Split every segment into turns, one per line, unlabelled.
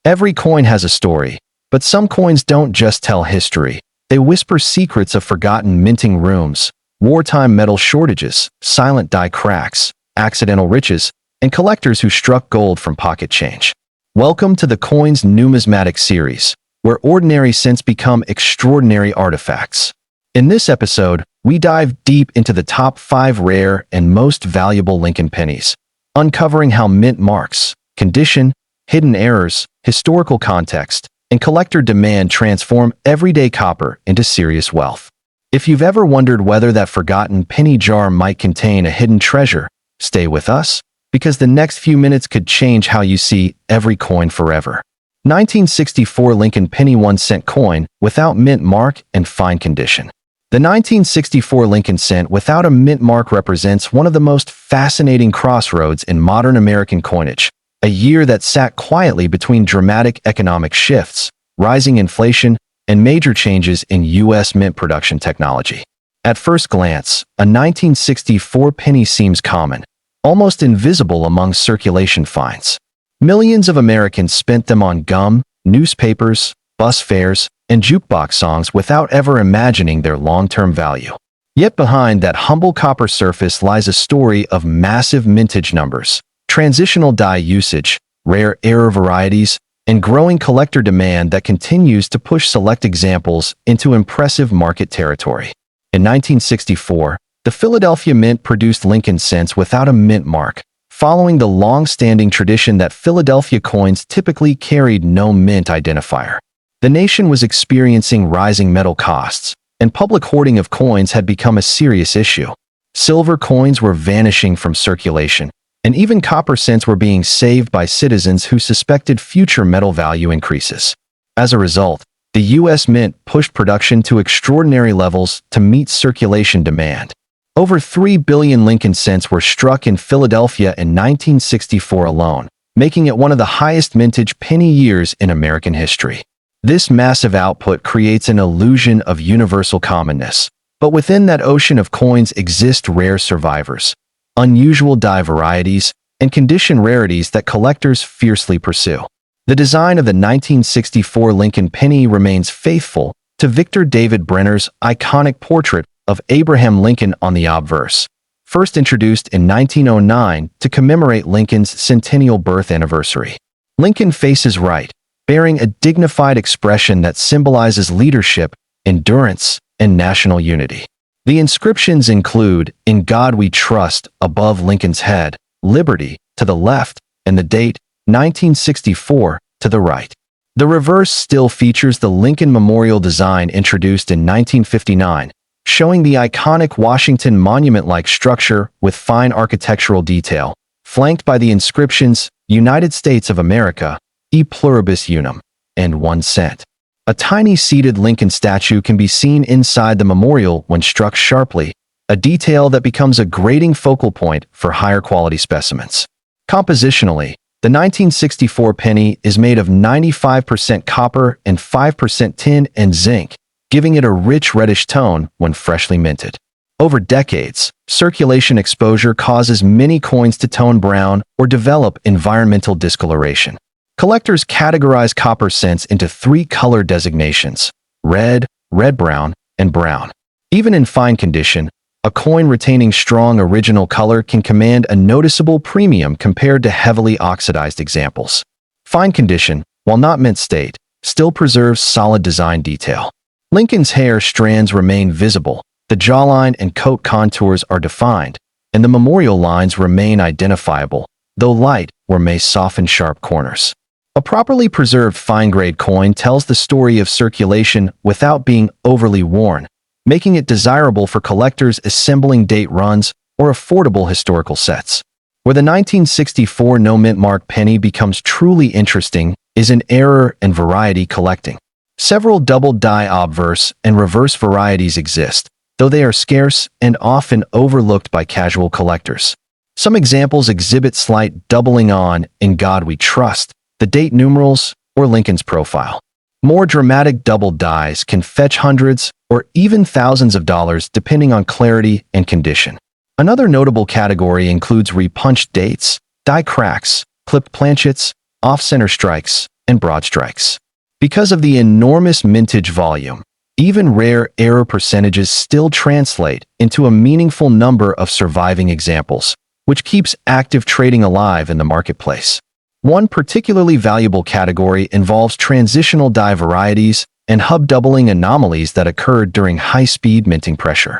Every coin has a story, but some coins don't just tell history. They whisper secrets of forgotten minting rooms, wartime metal shortages, silent die cracks, accidental riches, and collectors who struck gold from pocket change. Welcome to the Coins Numismatic Series, where ordinary cents become extraordinary artifacts. In this episode, we dive deep into the top 5 rare and most valuable Lincoln pennies, uncovering how mint marks, condition, hidden errors, historical context, and collector demand transform everyday copper into serious wealth. If you've ever wondered whether that forgotten penny jar might contain a hidden treasure, stay with us, because the next few minutes could change how you see every coin forever. 1964 Lincoln penny 1-cent coin without mint mark and fine condition. The 1964 Lincoln cent without a mint mark represents one of the most fascinating crossroads in modern American coinage, a year that sat quietly between dramatic economic shifts, rising inflation, and major changes in U.S. mint production technology. At first glance, a 1964 penny seems common, almost invisible among circulation finds. Millions of Americans spent them on gum, newspapers, bus fares, and jukebox songs without ever imagining their long-term value. Yet behind that humble copper surface lies a story of massive mintage numbers, transitional die usage, rare error varieties, and growing collector demand that continues to push select examples into impressive market territory. In 1964, the Philadelphia Mint produced Lincoln cents without a mint mark, following the long-standing tradition that Philadelphia coins typically carried no mint identifier. The nation was experiencing rising metal costs, and public hoarding of coins had become a serious issue. Silver coins were vanishing from circulation, and even copper cents were being saved by citizens who suspected future metal value increases. As a result, the U.S. Mint pushed production to extraordinary levels to meet circulation demand. Over 3 billion Lincoln cents were struck in Philadelphia in 1964 alone, making it one of the highest mintage penny years in American history. This massive output creates an illusion of universal commonness, but within that ocean of coins exist rare survivors, unusual die varieties, and condition rarities that collectors fiercely pursue. The design of the 1964 Lincoln penny remains faithful to Victor David Brenner's iconic portrait of Abraham Lincoln on the obverse, first introduced in 1909 to commemorate Lincoln's centennial birth anniversary. Lincoln faces right, bearing a dignified expression that symbolizes leadership, endurance, and national unity. The inscriptions include, "In God We Trust," above Lincoln's head, "Liberty," to the left, and the date, 1964, to the right. The reverse still features the Lincoln Memorial design introduced in 1959, showing the iconic Washington Monument-like structure with fine architectural detail, flanked by the inscriptions, "United States of America, E Pluribus Unum," and 1 cent. A tiny seated Lincoln statue can be seen inside the memorial when struck sharply, a detail that becomes a grating focal point for higher quality specimens. Compositionally, the 1964 penny is made of 95% copper and 5% tin and zinc, giving it a rich reddish tone when freshly minted. Over decades, circulation exposure causes many coins to tone brown or develop environmental discoloration. Collectors categorize copper cents into 3 color designations: red, red-brown, and brown. Even in fine condition, a coin retaining strong original color can command a noticeable premium compared to heavily oxidized examples. Fine condition, while not mint state, still preserves solid design detail. Lincoln's hair strands remain visible, the jawline and coat contours are defined, and the memorial lines remain identifiable, though light or may soften sharp corners. A properly preserved fine-grade coin tells the story of circulation without being overly worn, making it desirable for collectors assembling date runs or affordable historical sets. Where the 1964 no-mint mark penny becomes truly interesting is in error and variety collecting. Several double die obverse and reverse varieties exist, though they are scarce and often overlooked by casual collectors. Some examples exhibit slight doubling on "In God We Trust," the date numerals, or Lincoln's profile. More dramatic double dies can fetch hundreds or even thousands of dollars depending on clarity and condition. Another notable category includes repunched dates, die cracks, clipped planchets, off-center strikes, and broad strikes. Because of the enormous mintage volume, even rare error percentages still translate into a meaningful number of surviving examples, which keeps active trading alive in the marketplace. One particularly valuable category involves transitional die varieties and hub doubling anomalies that occurred during high-speed minting pressure.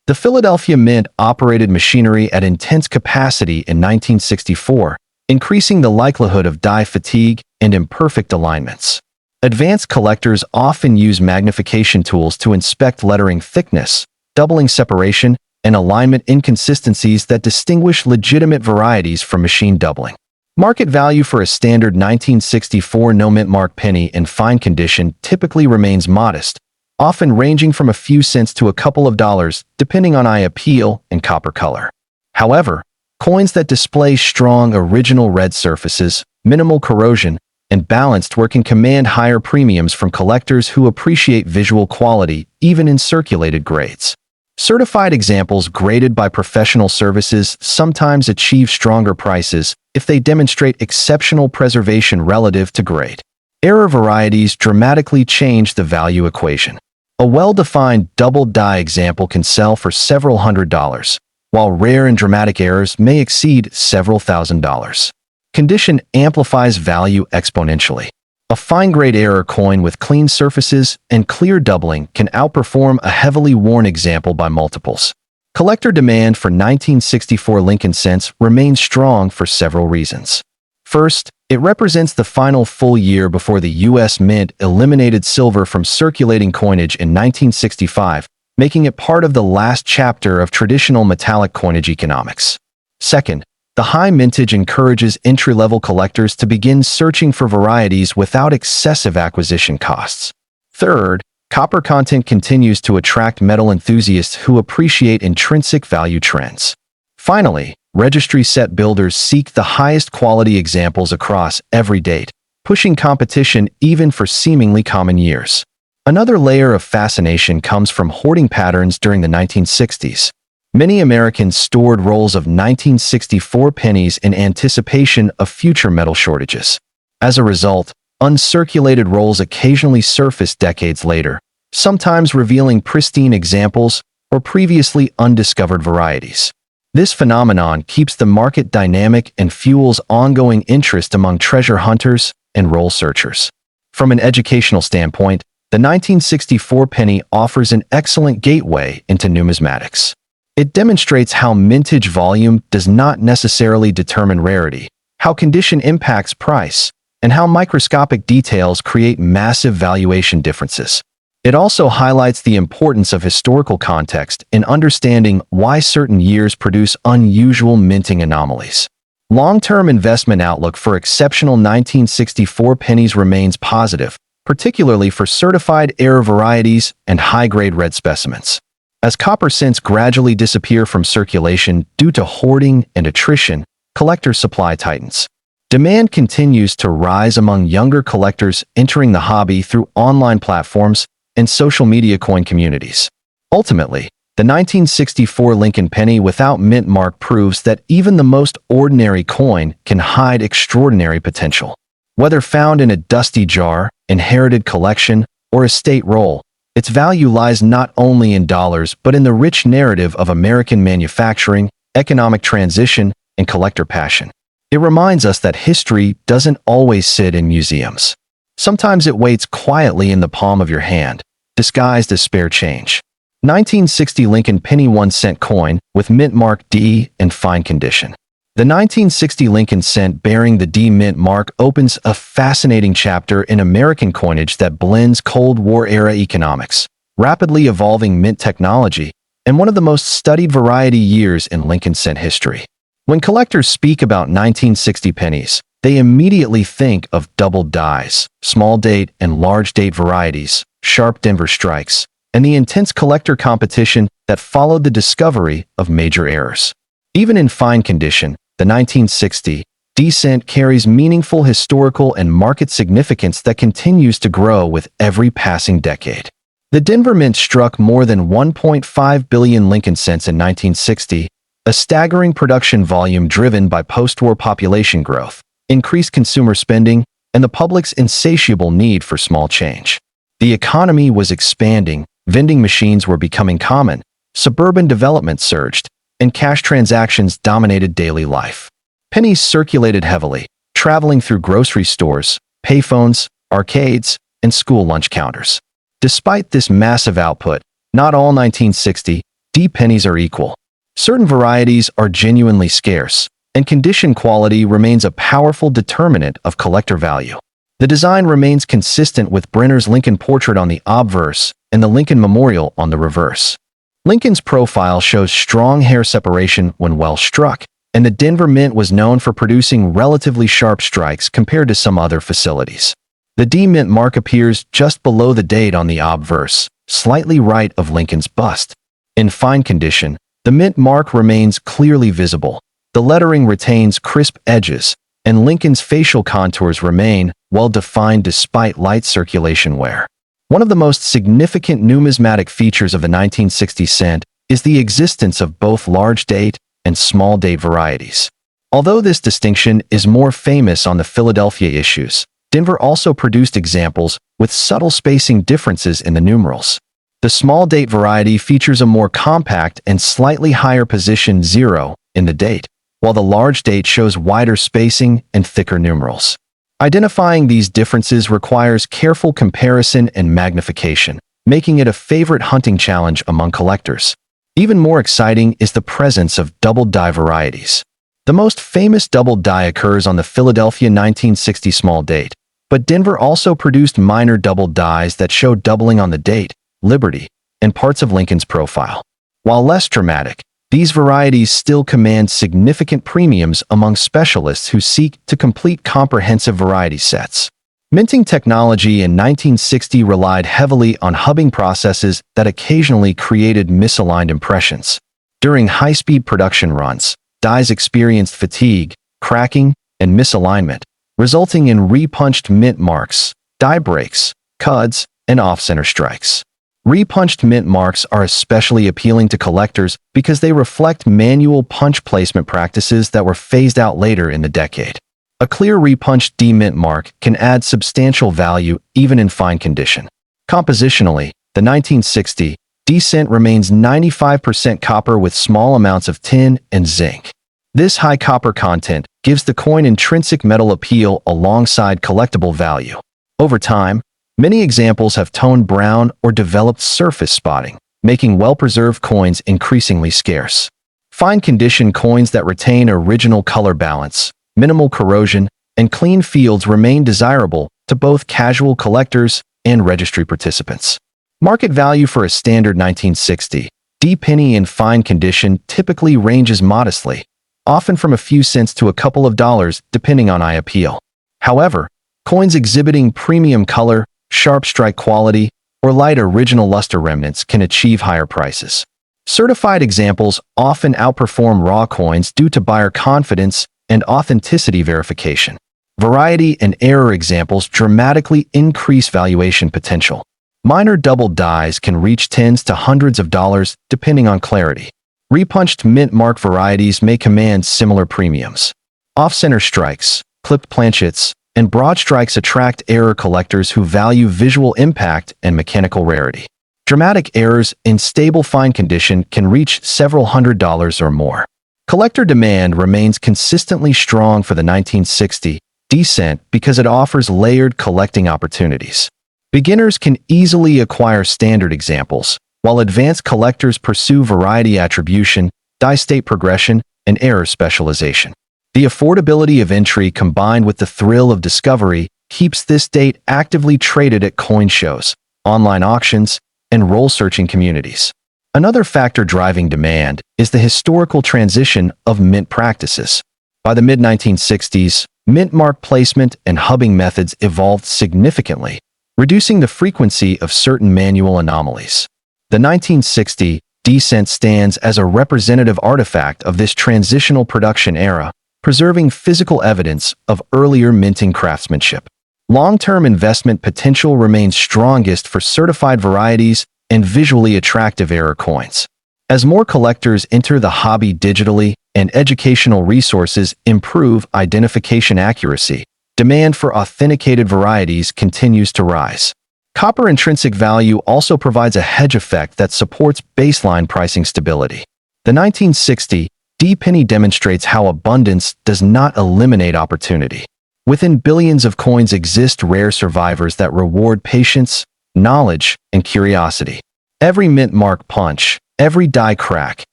The Philadelphia Mint operated machinery at intense capacity in 1964, increasing the likelihood of die fatigue and imperfect alignments. Advanced collectors often use magnification tools to inspect lettering thickness, doubling separation, and alignment inconsistencies that distinguish legitimate varieties from machine doubling. Market value for a standard 1964 no-mint mark penny in fine condition typically remains modest, often ranging from a few cents to a couple of dollars, depending on eye appeal and copper color. However, coins that display strong original red surfaces, minimal corrosion, and balanced work can command higher premiums from collectors who appreciate visual quality even in circulated grades. Certified examples graded by professional services sometimes achieve stronger prices if they demonstrate exceptional preservation relative to grade. Error varieties dramatically change the value equation. A well-defined doubled die example can sell for several $100s, while rare and dramatic errors may exceed several $1,000s. Condition amplifies value exponentially. A fine-grade error coin with clean surfaces and clear doubling can outperform a heavily worn example by multiples. Collector demand for 1964 Lincoln cents remains strong for several reasons. First, it represents the final full year before the U.S. Mint eliminated silver from circulating coinage in 1965, making it part of the last chapter of traditional metallic coinage economics. Second, the high mintage encourages entry-level collectors to begin searching for varieties without excessive acquisition costs. Third, copper content continues to attract metal enthusiasts who appreciate intrinsic value trends. Finally, registry set builders seek the highest quality examples across every date, pushing competition even for seemingly common years. Another layer of fascination comes from hoarding patterns during the 1960s. Many Americans stored rolls of 1964 pennies in anticipation of future metal shortages. As a result, uncirculated rolls occasionally surface decades later, sometimes revealing pristine examples or previously undiscovered varieties. This phenomenon keeps the market dynamic and fuels ongoing interest among treasure hunters and roll searchers. From an educational standpoint, the 1964 penny offers an excellent gateway into numismatics. It demonstrates how mintage volume does not necessarily determine rarity, how condition impacts price, and how microscopic details create massive valuation differences. It also highlights the importance of historical context in understanding why certain years produce unusual minting anomalies. Long-term investment outlook for exceptional 1964 pennies remains positive, particularly for certified error varieties and high-grade red specimens. As copper cents gradually disappear from circulation due to hoarding and attrition, collector supply tightens. Demand continues to rise among younger collectors entering the hobby through online platforms and social media coin communities. Ultimately, the 1964 Lincoln penny without mint mark proves that even the most ordinary coin can hide extraordinary potential. Whether found in a dusty jar, inherited collection, or estate roll, its value lies not only in dollars but in the rich narrative of American manufacturing, economic transition, and collector passion. It reminds us that history doesn't always sit in museums. Sometimes it waits quietly in the palm of your hand, disguised as spare change. 1960 Lincoln penny 1-cent coin with mint mark D in fine condition. The 1960 Lincoln cent bearing the D mint mark opens a fascinating chapter in American coinage that blends Cold War-era economics, rapidly evolving mint technology, and one of the most studied variety years in Lincoln cent history. When collectors speak about 1960 pennies, they immediately think of doubled dies, small date and large date varieties, sharp Denver strikes, and the intense collector competition that followed the discovery of major errors. Even in fine condition, the 1960 D cent carries meaningful historical and market significance that continues to grow with every passing decade. The Denver Mint struck more than 1.5 billion Lincoln cents in 1960, a staggering production volume driven by post-war population growth, increased consumer spending, and the public's insatiable need for small change. The economy was expanding, vending machines were becoming common, suburban development surged, and cash transactions dominated daily life. Pennies circulated heavily, traveling through grocery stores, payphones, arcades, and school lunch counters. Despite this massive output, not all 1960 D pennies are equal. Certain varieties are genuinely scarce, and condition quality remains a powerful determinant of collector value. The design remains consistent with Brenner's Lincoln portrait on the obverse and the Lincoln Memorial on the reverse. Lincoln's profile shows strong hair separation when well struck, and the Denver Mint was known for producing relatively sharp strikes compared to some other facilities. The D Mint mark appears just below the date on the obverse, slightly right of Lincoln's bust. In fine condition, the Mint mark remains clearly visible. The lettering retains crisp edges, and Lincoln's facial contours remain well-defined despite light circulation wear. One of the most significant numismatic features of the 1960 cent is the existence of both large-date and small-date varieties. Although this distinction is more famous on the Philadelphia issues, Denver also produced examples with subtle spacing differences in the numerals. The small-date variety features a more compact and slightly higher position 0 in the date, while the large date shows wider spacing and thicker numerals. Identifying these differences requires careful comparison and magnification, making it a favorite hunting challenge among collectors. Even more exciting is the presence of doubled die varieties. The most famous doubled die occurs on the Philadelphia 1960 small date, but Denver also produced minor doubled dies that show doubling on the date, Liberty, and parts of Lincoln's profile. While less dramatic, these varieties still command significant premiums among specialists who seek to complete comprehensive variety sets. Minting technology in 1960 relied heavily on hubbing processes that occasionally created misaligned impressions. During high-speed production runs, dies experienced fatigue, cracking, and misalignment, resulting in repunched mint marks, die breaks, cuds, and off-center strikes. Repunched mint marks are especially appealing to collectors because they reflect manual punch placement practices that were phased out later in the decade. A clear repunched D mint mark can add substantial value even in fine condition. Compositionally, the 1960 D cent remains 95% copper with small amounts of tin and zinc. This high copper content gives the coin intrinsic metal appeal alongside collectible value. Over time, many examples have toned brown or developed surface spotting, making well-preserved coins increasingly scarce. Fine condition coins that retain original color balance, minimal corrosion, and clean fields remain desirable to both casual collectors and registry participants. Market value for a standard 1960 D penny in fine condition typically ranges modestly, often from a few cents to a couple of dollars depending on eye appeal. However, coins exhibiting premium color, sharp strike quality, or light original luster remnants can achieve higher prices. Certified examples often outperform raw coins due to buyer confidence and authenticity verification. Variety and error examples dramatically increase valuation potential. Minor double dies can reach tens to hundreds of dollars depending on clarity. Repunched mint mark varieties may command similar premiums. Off-center strikes, clipped planchets, and broad strikes attract error collectors who value visual impact and mechanical rarity. Dramatic errors in stable fine condition can reach several $100s or more. Collector demand remains consistently strong for the 1960 D cent because it offers layered collecting opportunities. Beginners can easily acquire standard examples, while advanced collectors pursue variety attribution, die state progression, and error specialization. The affordability of entry combined with the thrill of discovery keeps this date actively traded at coin shows, online auctions, and roll-searching communities. Another factor driving demand is the historical transition of mint practices. By the mid-1960s, mint mark placement and hubbing methods evolved significantly, reducing the frequency of certain manual anomalies. The 1960 D cent stands as a representative artifact of this transitional production era, preserving physical evidence of earlier minting craftsmanship. Long-term investment potential remains strongest for certified varieties and visually attractive error coins. As more collectors enter the hobby digitally and educational resources improve identification accuracy, demand for authenticated varieties continues to rise. Copper intrinsic value also provides a hedge effect that supports baseline pricing stability. The 1960 D penny demonstrates how abundance does not eliminate opportunity. Within billions of coins exist rare survivors that reward patience, knowledge, and curiosity. Every mint mark punch, every die crack,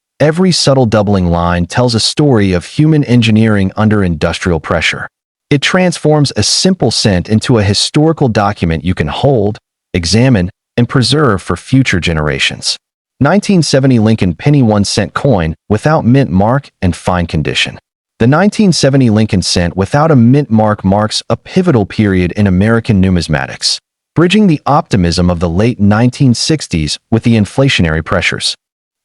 every subtle doubling line tells a story of human engineering under industrial pressure. It transforms a simple cent into a historical document you can hold, examine, and preserve for future generations. 1970 Lincoln penny 1-cent coin without mint mark and fine condition. The 1970 Lincoln cent without a mint mark marks a pivotal period in American numismatics, bridging the optimism of the late 1960s with the inflationary pressures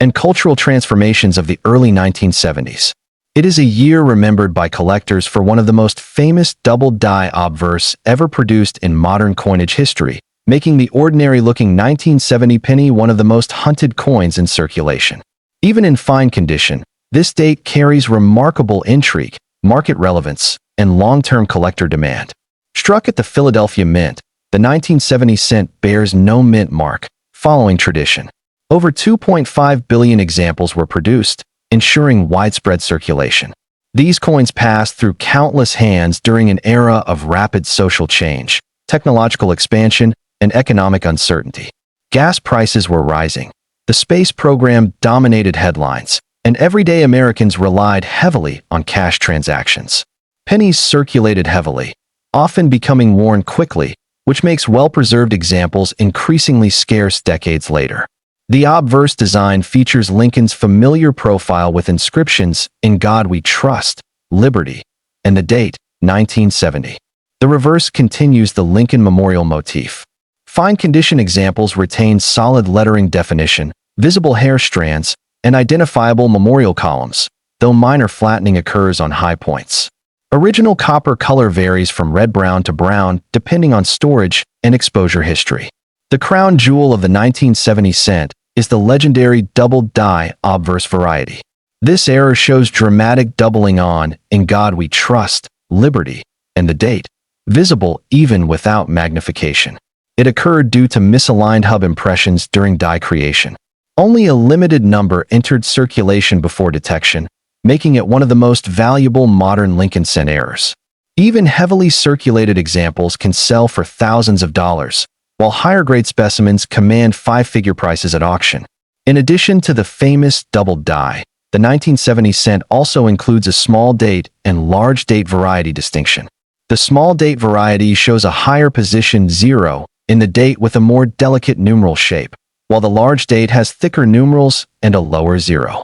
and cultural transformations of the early 1970s. It is a year remembered by collectors for one of the most famous double-die obverse ever produced in modern coinage history, making the ordinary-looking 1970 penny one of the most hunted coins in circulation. Even in fine condition, this date carries remarkable intrigue, market relevance, and long-term collector demand. Struck at the Philadelphia Mint, the 1970 cent bears no mint mark, following tradition. Over 2.5 billion examples were produced, ensuring widespread circulation. These coins passed through countless hands during an era of rapid social change, technological expansion, and economic uncertainty. Gas prices were rising. The space program dominated headlines, and everyday Americans relied heavily on cash transactions. Pennies circulated heavily, often becoming worn quickly, which makes well-preserved examples increasingly scarce decades later. The obverse design features Lincoln's familiar profile with inscriptions, "In God We Trust," "Liberty," and the date, 1970. The reverse continues the Lincoln Memorial motif. Fine condition examples retain solid lettering definition, visible hair strands, and identifiable memorial columns, though minor flattening occurs on high points. Original copper color varies from red-brown to brown depending on storage and exposure history. The crown jewel of the 1970 cent is the legendary double-die obverse variety. This error shows dramatic doubling on "In God We Trust," "Liberty," and the date, visible even without magnification. It occurred due to misaligned hub impressions during die creation. Only a limited number entered circulation before detection, making it one of the most valuable modern Lincoln cent errors. Even heavily circulated examples can sell for thousands of dollars, while higher-grade specimens command five-figure prices at auction. In addition to the famous double die, the 1970 cent also includes a small date and large date variety distinction. The small date variety shows a higher position 0 in the date with a more delicate numeral shape, while the large date has thicker numerals and a lower 0.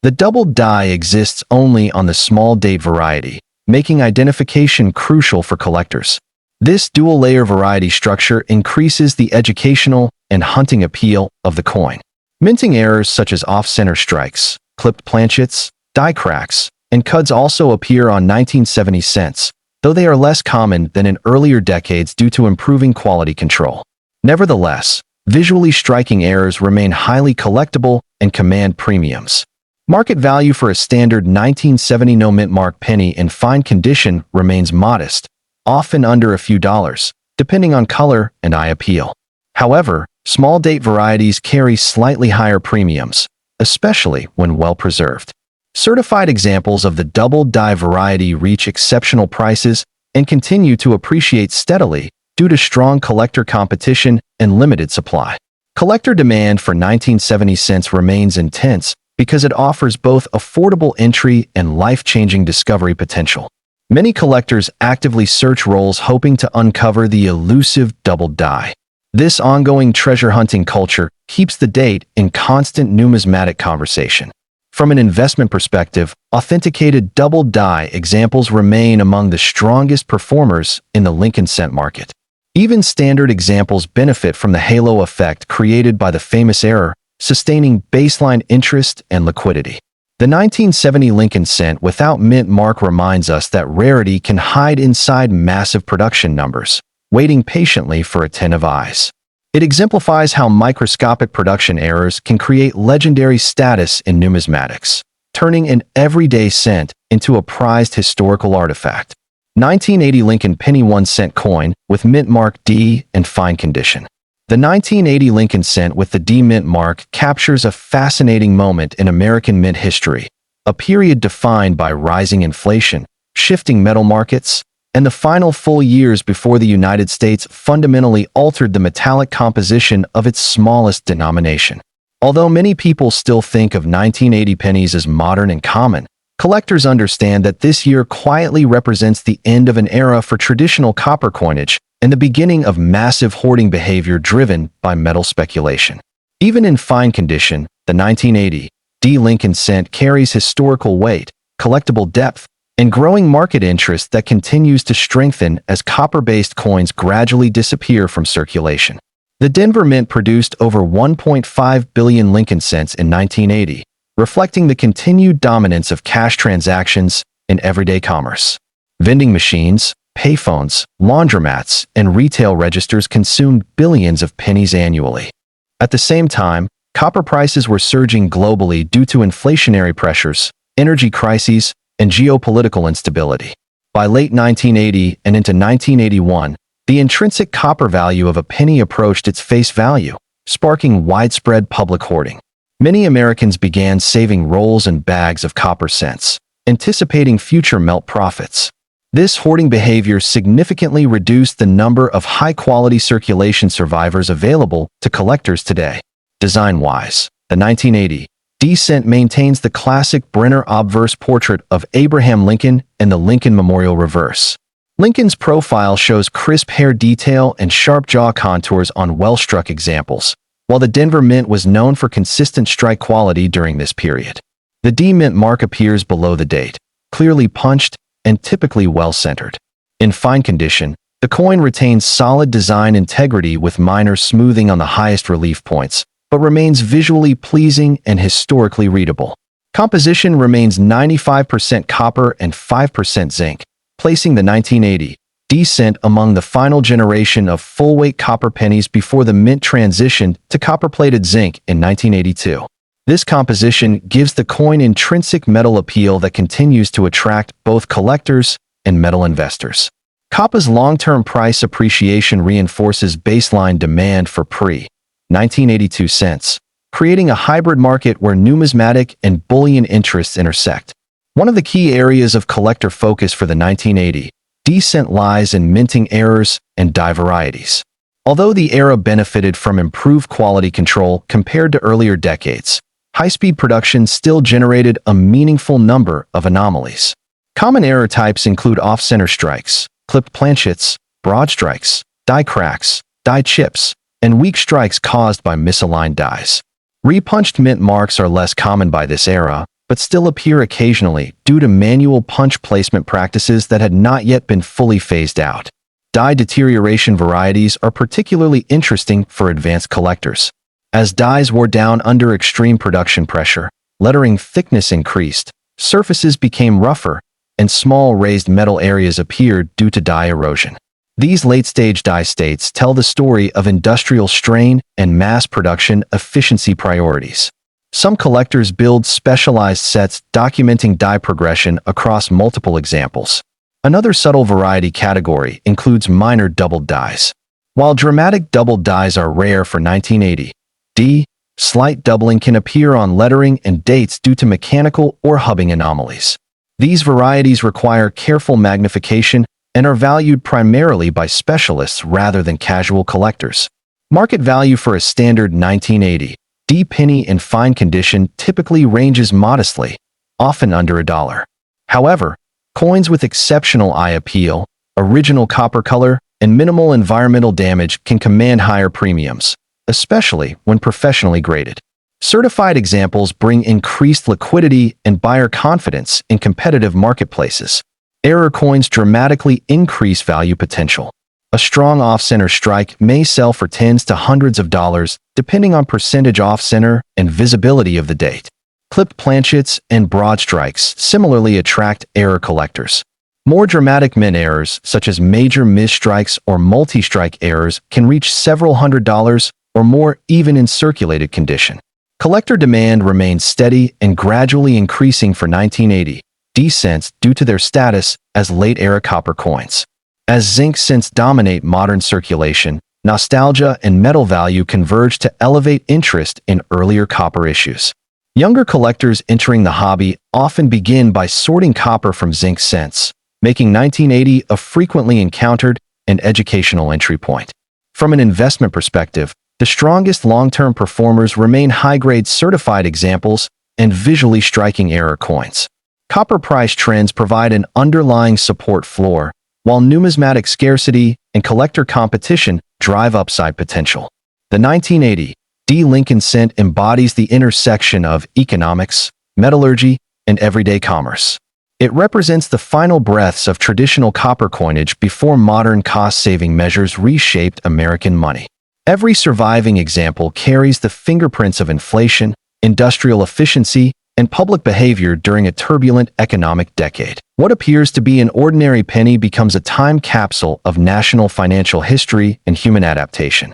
The double die exists only on the small date variety, making identification crucial for collectors. This dual-layer variety structure increases the educational and hunting appeal of the coin. Minting errors such as off-center strikes, clipped planchets, die cracks, and cuds also appear on 1970 cents, though they are less common than in earlier decades due to improving quality control. Nevertheless, visually striking errors remain highly collectible and command premiums. Market value for a standard 1970 no-mint mark penny in fine condition remains modest, often under a few dollars, depending on color and eye appeal. However, small date varieties carry slightly higher premiums, especially when well preserved. Certified examples of the double die variety reach exceptional prices and continue to appreciate steadily due to strong collector competition and limited supply. Collector demand for 1970 cents remains intense because it offers both affordable entry and life-changing discovery potential. Many collectors actively search rolls hoping to uncover the elusive double die. This ongoing treasure hunting culture keeps the date in constant numismatic conversation. From an investment perspective, authenticated double die examples remain among the strongest performers in the Lincoln cent market. Even standard examples benefit from the halo effect created by the famous error, sustaining baseline interest and liquidity. The 1970 Lincoln cent without mint mark reminds us that rarity can hide inside massive production numbers, waiting patiently for attentive eyes. It exemplifies how microscopic production errors can create legendary status in numismatics, turning an everyday cent into a prized historical artifact. 1980 Lincoln penny 1-cent coin with mint mark D and fine condition. The 1980 Lincoln cent with the D mint mark captures a fascinating moment in American mint history, a period defined by rising inflation, shifting metal markets, and the final full years before the United States fundamentally altered the metallic composition of its smallest denomination. Although many people still think of 1980 pennies as modern and common, collectors understand that this year quietly represents the end of an era for traditional copper coinage and the beginning of massive hoarding behavior driven by metal speculation. Even in fine condition, the 1980 D Lincoln cent carries historical weight, collectible depth, and growing market interest that continues to strengthen as copper-based coins gradually disappear from circulation. The Denver Mint produced over 1.5 billion Lincoln cents in 1980, reflecting the continued dominance of cash transactions in everyday commerce. Vending machines, payphones, laundromats, and retail registers consumed billions of pennies annually. At the same time, copper prices were surging globally due to inflationary pressures, energy crises, and geopolitical instability. By late 1980 and into 1981, the intrinsic copper value of a penny approached its face value, sparking widespread public hoarding. Many Americans began saving rolls and bags of copper cents, anticipating future melt profits. This hoarding behavior significantly reduced the number of high-quality circulation survivors available to collectors today. Design-wise, the 1980 D cent maintains the classic Brenner obverse portrait of Abraham Lincoln and the Lincoln Memorial reverse. Lincoln's profile shows crisp hair detail and sharp jaw contours on well-struck examples, while the Denver Mint was known for consistent strike quality during this period. The D Mint mark appears below the date, clearly punched and typically well-centered. In fine condition, the coin retains solid design integrity with minor smoothing on the highest relief points, but remains visually pleasing and historically readable. Composition remains 95% copper and 5% zinc, placing the 1980 D cent among the final generation of full-weight copper pennies before the mint transitioned to copper-plated zinc in 1982. This composition gives the coin intrinsic metal appeal that continues to attract both collectors and metal investors. Copper's long-term price appreciation reinforces baseline demand for pre-1982 cents, creating a hybrid market where numismatic and bullion interests intersect. One of the key areas of collector focus for the 1980 D cent lies in minting errors and die varieties. Although the era benefited from improved quality control compared to earlier decades, high-speed production still generated a meaningful number of anomalies. Common error types include off-center strikes, clipped planchets, broad strikes, die cracks, die chips, and weak strikes caused by misaligned dies. Repunched mint marks are less common by this era, but still appear occasionally due to manual punch placement practices that had not yet been fully phased out. Die deterioration varieties are particularly interesting for advanced collectors. As dies wore down under extreme production pressure, lettering thickness increased, surfaces became rougher, and small raised metal areas appeared due to die erosion. These late-stage die states tell the story of industrial strain and mass production efficiency priorities. Some collectors build specialized sets documenting die progression across multiple examples. Another subtle variety category includes minor doubled dies. While dramatic doubled dies are rare for 1980 D, slight doubling can appear on lettering and dates due to mechanical or hubbing anomalies. These varieties require careful magnification and are valued primarily by specialists rather than casual collectors. Market value for a standard 1980 D penny in fine condition typically ranges modestly, often under $1. However, coins with exceptional eye appeal, original copper color, and minimal environmental damage can command higher premiums, especially when professionally graded. Certified examples bring increased liquidity and buyer confidence in competitive marketplaces. Error coins dramatically increase value potential. A strong off-center strike may sell for tens to hundreds of dollars, depending on percentage off-center and visibility of the date. Clipped planchets and broad strikes similarly attract error collectors. More dramatic mint errors, such as major misstrikes or multi-strike errors, can reach several $100s or more even in circulated condition. Collector demand remains steady and gradually increasing for 1980 D cents due to their status as late-era copper coins. As zinc cents dominate modern circulation, nostalgia and metal value converge to elevate interest in earlier copper issues. Younger collectors entering the hobby often begin by sorting copper from zinc cents, making 1980 a frequently encountered and educational entry point. From an investment perspective, the strongest long-term performers remain high-grade certified examples and visually striking era coins. Copper price trends provide an underlying support floor, while numismatic scarcity and collector competition drive upside potential. The 1980 D Lincoln cent embodies the intersection of economics, metallurgy, and everyday commerce. It represents the final breaths of traditional copper coinage before modern cost-saving measures reshaped American money. Every surviving example carries the fingerprints of inflation, industrial efficiency, and public behavior during a turbulent economic decade. What appears to be an ordinary penny becomes a time capsule of national financial history and human adaptation.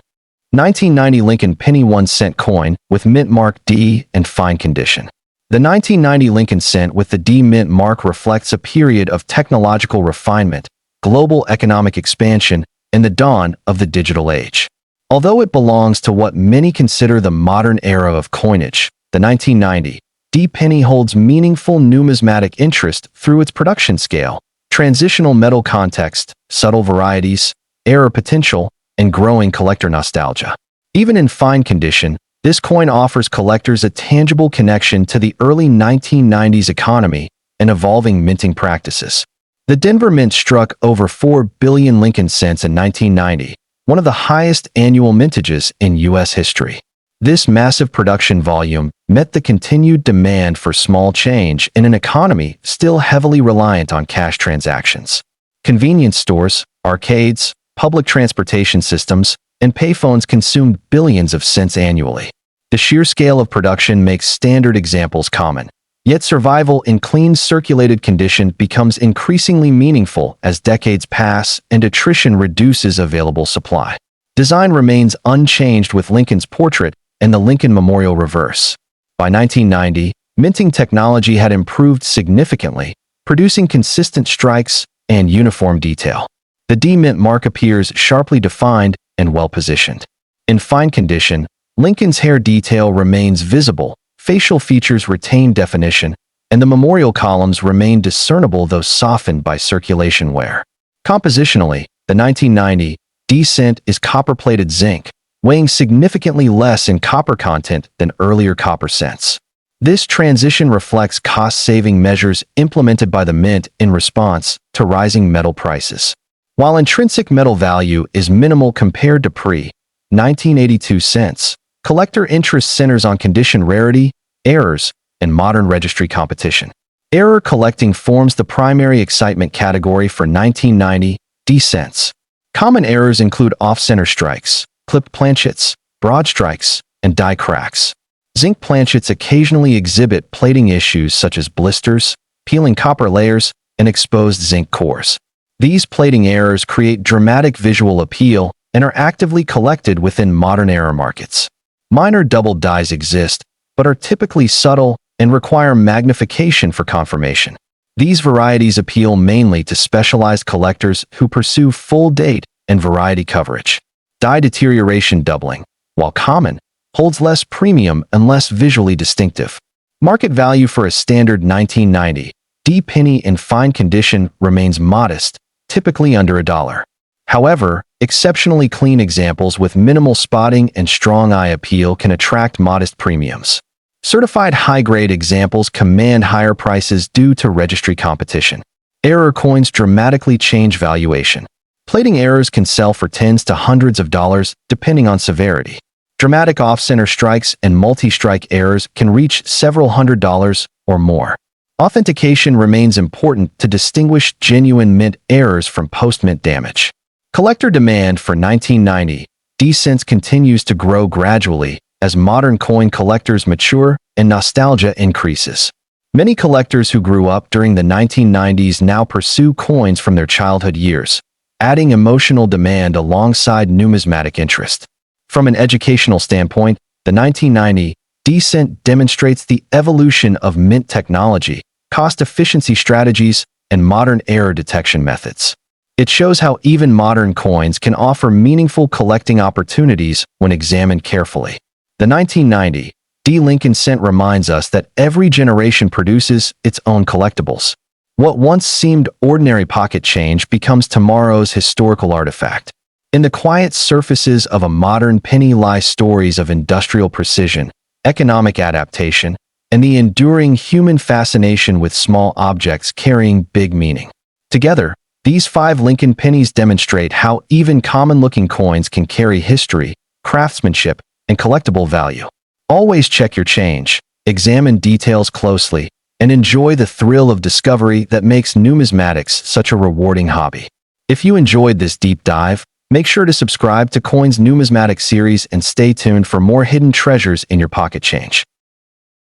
1990 Lincoln Penny 1 cent coin with mint mark D and fine condition. The 1990 Lincoln cent with the D mint mark reflects a period of technological refinement, global economic expansion, and the dawn of the digital age. Although it belongs to what many consider the modern era of coinage, the 1990 D penny holds meaningful numismatic interest through its production scale, transitional metal context, subtle varieties, error potential, and growing collector nostalgia. Even in fine condition, this coin offers collectors a tangible connection to the early 1990s economy and evolving minting practices. The Denver Mint struck over 4 billion Lincoln cents in 1990, one of the highest annual mintages in U.S. history. This massive production volume met the continued demand for small change in an economy still heavily reliant on cash transactions. Convenience stores, arcades, public transportation systems, and payphones consumed billions of cents annually. The sheer scale of production makes standard examples common, yet survival in clean circulated condition becomes increasingly meaningful as decades pass and attrition reduces available supply. Design remains unchanged with Lincoln's portrait and the Lincoln Memorial reverse. By 1990, minting technology had improved significantly, producing consistent strikes and uniform detail. The D mint mark appears sharply defined and well-positioned. In fine condition, Lincoln's hair detail remains visible, facial features retain definition, and the memorial columns remain discernible though softened by circulation wear. Compositionally, the 1990 D cent is copper-plated zinc, weighing significantly less in copper content than earlier copper cents. This transition reflects cost-saving measures implemented by the mint in response to rising metal prices. While intrinsic metal value is minimal compared to pre-1982 cents, collector interest centers on condition rarity, errors, and modern registry competition. Error collecting forms the primary excitement category for 1990 D cents. Common errors include off-center strikes, clipped planchets, broad strikes, and die cracks. Zinc planchets occasionally exhibit plating issues such as blisters, peeling copper layers, and exposed zinc cores. These plating errors create dramatic visual appeal and are actively collected within modern error markets. Minor double dies exist, but are typically subtle and require magnification for confirmation. These varieties appeal mainly to specialized collectors who pursue full date and variety coverage. Die deterioration doubling, while common, holds less premium and less visually distinctive. Market value for a standard 1990 D penny in fine condition remains modest, typically under $1. However, exceptionally clean examples with minimal spotting and strong eye appeal can attract modest premiums. Certified high-grade examples command higher prices due to registry competition. Error coins dramatically change valuation. Plating errors can sell for tens to hundreds of dollars depending on severity. Dramatic off-center strikes and multi-strike errors can reach several $100s or more. Authentication remains important to distinguish genuine mint errors from post-mint damage. Collector demand for 1990 D cents continues to grow gradually as modern coin collectors mature and nostalgia increases. Many collectors who grew up during the 1990s now pursue coins from their childhood years, adding emotional demand alongside numismatic interest. From an educational standpoint, the 1990 D cent demonstrates the evolution of mint technology, cost efficiency strategies, and modern error detection methods. It shows how even modern coins can offer meaningful collecting opportunities when examined carefully. The 1990 D. Lincoln cent reminds us that every generation produces its own collectibles. What once seemed ordinary pocket change becomes tomorrow's historical artifact. In the quiet surfaces of a modern penny lie stories of industrial precision, economic adaptation, and the enduring human fascination with small objects carrying big meaning. Together, these 5 Lincoln pennies demonstrate how even common-looking coins can carry history, craftsmanship, and collectible value. Always check your change, examine details closely, and enjoy the thrill of discovery that makes numismatics such a rewarding hobby. If you enjoyed this deep dive, make sure to subscribe to Coins Numismatic Series and stay tuned for more hidden treasures in your pocket change.